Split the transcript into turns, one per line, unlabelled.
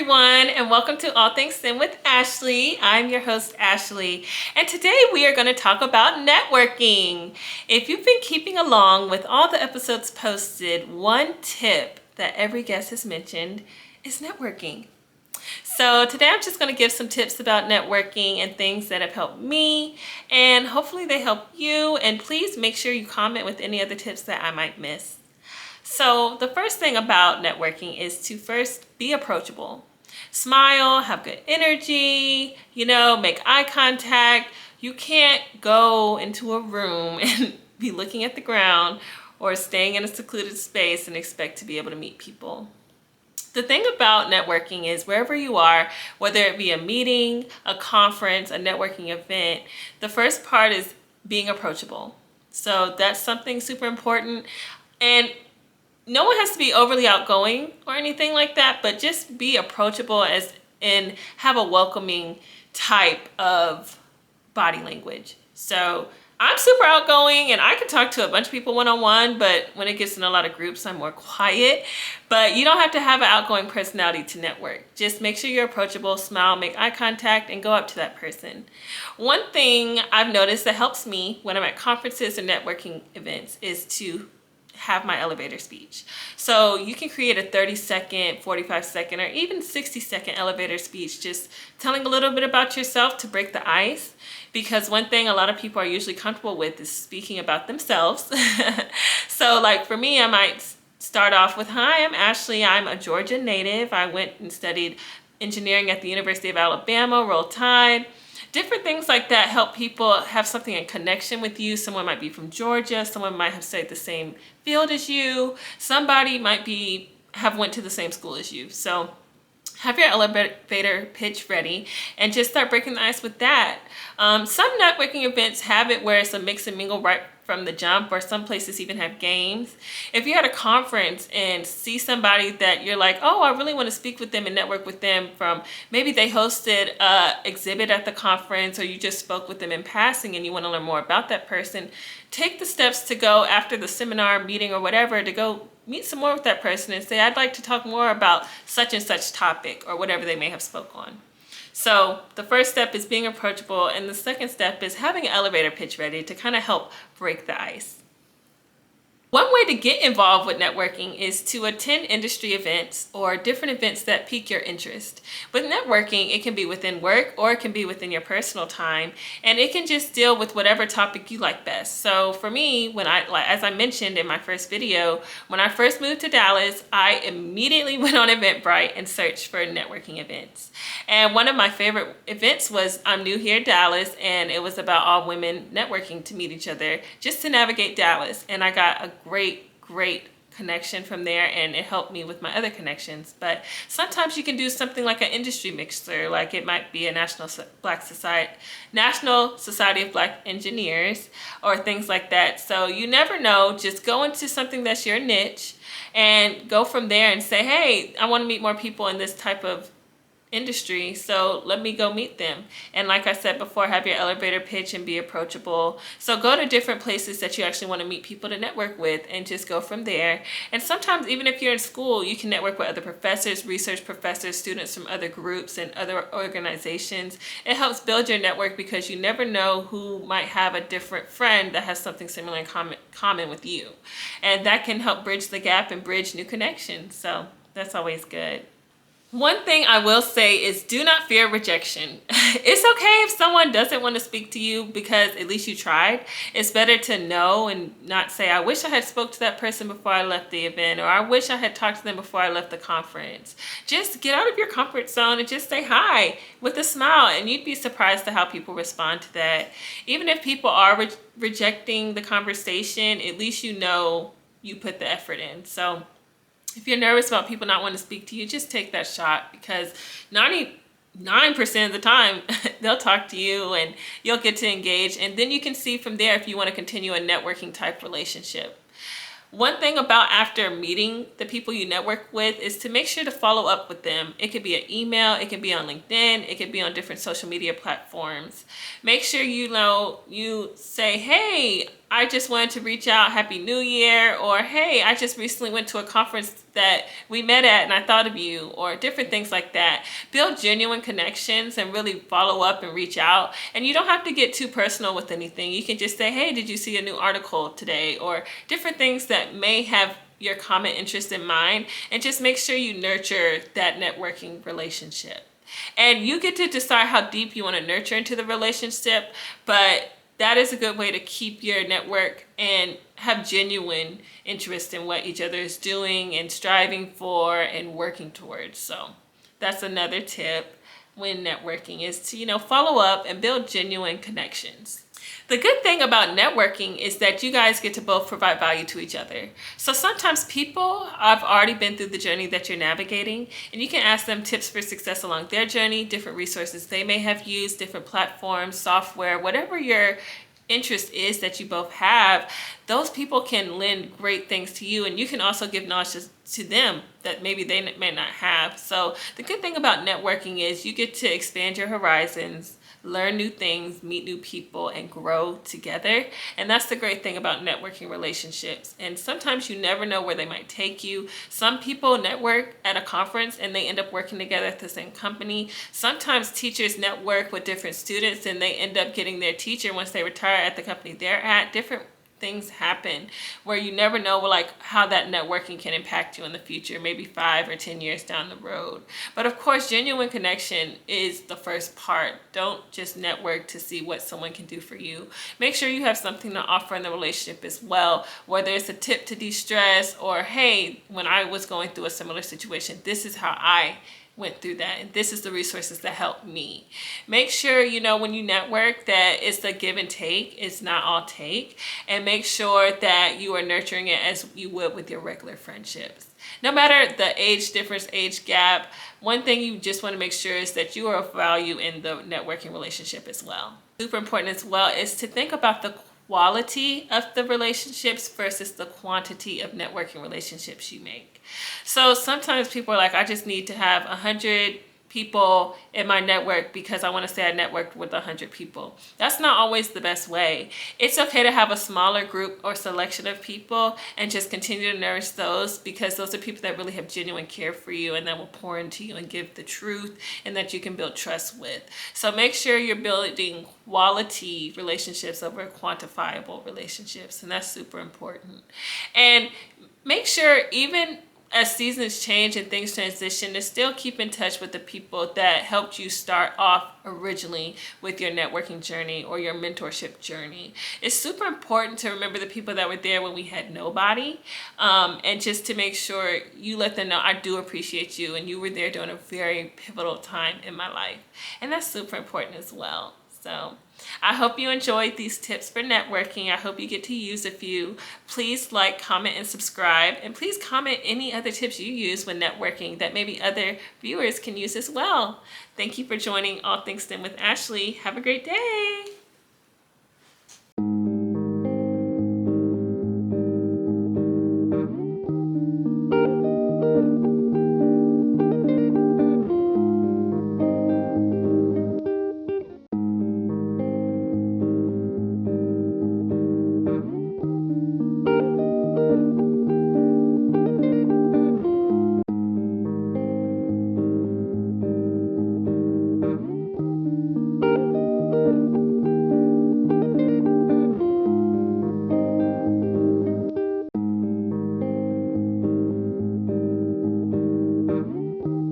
everyone, and welcome to All Things Sin with Ashley. I'm your host, Ashley, and today we are going to talk about networking. If you've been keeping along with all the episodes posted, one tip that every guest has mentioned is networking. So today I'm just going to give some tips about networking and things that have helped me, and hopefully they help you. And please make sure you comment with any other tips that I might miss. So the first thing about networking is to first be approachable. Smile, have good energy, make eye contact. You can't go into a room and be looking at the ground or staying in a secluded space and expect to be able to meet people. The thing about networking is wherever you are, whether it be a meeting, a conference, a networking event, the first part is being approachable. So that's something super important. And no one has to be overly outgoing or anything like that, but just be approachable as in have a welcoming type of body language. So I'm super outgoing and I can talk to a bunch of people one-on-one, but when it gets in a lot of groups, I'm more quiet. But you don't have to have an outgoing personality to network. Just make sure you're approachable, smile, make eye contact, and go up to that person. One thing I've noticed that helps me when I'm at conferences or networking events is to have my elevator speech. So you can create a 30-second, 45-second, or even 60-second elevator speech, just telling a little bit about yourself to break the ice. Because one thing a lot of people are usually comfortable with is speaking about themselves. So like for me, I might start off with, hi, I'm Ashley. I'm a Georgia native. I went and studied engineering at the University of Alabama, Roll Tide. Different things like that help people have something in connection with you. Someone might be from Georgia. Someone might have studied the same field as you. Somebody might have went to the same school as you. So have your elevator pitch ready and just start breaking the ice with that. Some networking events have it where it's a mix and mingle right from the jump, or some places even have games. If you're at a conference and see somebody that you're like, oh, I really want to speak with them and network with them from maybe they hosted an exhibit at the conference or you just spoke with them in passing and you want to learn more about that person, take the steps to go after the seminar, meeting, or whatever to go meet some more with that person and say, I'd like to talk more about such and such topic or whatever they may have spoke on. So the first step is being approachable, and the second step is having an elevator pitch ready to kind of help break the ice. One way to get involved with networking is to attend industry events or different events that pique your interest. With networking, it can be within work or it can be within your personal time, and it can just deal with whatever topic you like best. So for me, as I mentioned in my first video, when I first moved to Dallas, I immediately went on Eventbrite and searched for networking events. And one of my favorite events was I'm New Here Dallas, and it was about all women networking to meet each other just to navigate Dallas. And I got a great connection from there, and it helped me with my other connections. But sometimes you can do something like an industry mixer, like it might be a National Society of Black Engineers or things like that. So you never know, just go into something that's your niche and go from there and say, hey, I want to meet more people in this type of industry, so let me go meet them. And like I said before, have your elevator pitch and be approachable. So go to different places that you actually want to meet people to network with and just go from there. And sometimes even if you're in school, you can network with other professors, research professors, students from other groups and other organizations. It helps build your network because you never know who might have a different friend that has something similar in common with you. And that can help bridge the gap and bridge new connections. So that's always good. One thing I will say is do not fear rejection. It's okay if someone doesn't want to speak to you because at least you tried. It's better to know and not say, I wish I had spoke to that person before I left the event, or I wish I had talked to them before I left the conference. Just get out of your comfort zone and just say hi with a smile, and you'd be surprised at how people respond to that. Even if people are rejecting the conversation, at least you know you put the effort in. So if you're nervous about people not wanting to speak to you, just take that shot, because 99% of the time they'll talk to you and you'll get to engage, and then you can see from there if you want to continue a networking type relationship. One thing about after meeting the people you network with is to make sure to follow up with them. It could be an email, it could be on LinkedIn, it could be on different social media platforms. Make sure you say, hey, I just wanted to reach out, Happy New Year, or hey, I just recently went to a conference that we met at and I thought of you, or different things like that. Build genuine connections and really follow up and reach out. And you don't have to get too personal with anything. You can just say, hey, did you see a new article today? Or different things that may have your common interest in mind, and just make sure you nurture that networking relationship. And you get to decide how deep you want to nurture into the relationship, but that is a good way to keep your network and have genuine interest in what each other is doing and striving for and working towards. So that's another tip when networking, is to, follow up and build genuine connections. The good thing about networking is that you guys get to both provide value to each other. So sometimes people have already been through the journey that you're navigating, and you can ask them tips for success along their journey, different resources they may have used, different platforms, software, whatever your interest is that you both have. Those people can lend great things to you, and you can also give knowledge to them that maybe they may not have. So the good thing about networking is you get to expand your horizons, learn new things, meet new people, and grow together. And that's the great thing about networking relationships. And sometimes you never know where they might take you. Some people network at a conference and they end up working together at the same company. Sometimes teachers network with different students and they end up getting their teacher once they retire at the company they're at. Different things happen where you never know how that networking can impact you in the future, maybe 5 or 10 years down the road. But of course, genuine connection is the first part. Don't just network to see what someone can do for you. Make sure you have something to offer in the relationship as well, whether it's a tip to de-stress, or hey, when I was going through a similar situation, this is how I went through that, and this is the resources that helped me. Make sure, when you network, that it's the give and take, it's not all take, and make sure that you are nurturing it as you would with your regular friendships. No matter the age difference, age gap, one thing you just want to make sure is that you are of value in the networking relationship as well. Super important as well is to think about the quality of the relationships versus the quantity of networking relationships you make. So sometimes people are like, I just need to have 100 people in my network because I want to say I networked with 100 people. That's not always the best way. It's okay to have a smaller group or selection of people and just continue to nourish those, because those are people that really have genuine care for you and that will pour into you and give the truth and that you can build trust with. So make sure you're building quality relationships over quantifiable relationships, and that's super important. And make sure, even as seasons change and things transition, to still keep in touch with the people that helped you start off originally with your networking journey or your mentorship journey. It's super important to remember the people that were there when we had nobody, and just to make sure you let them know, I do appreciate you and you were there during a very pivotal time in my life. And that's super important as well. So I hope you enjoyed these tips for networking. I hope you get to use a few. Please like, comment, and subscribe. And please comment any other tips you use when networking that maybe other viewers can use as well. Thank you for joining All Things STEM with Ashley. Have a great day.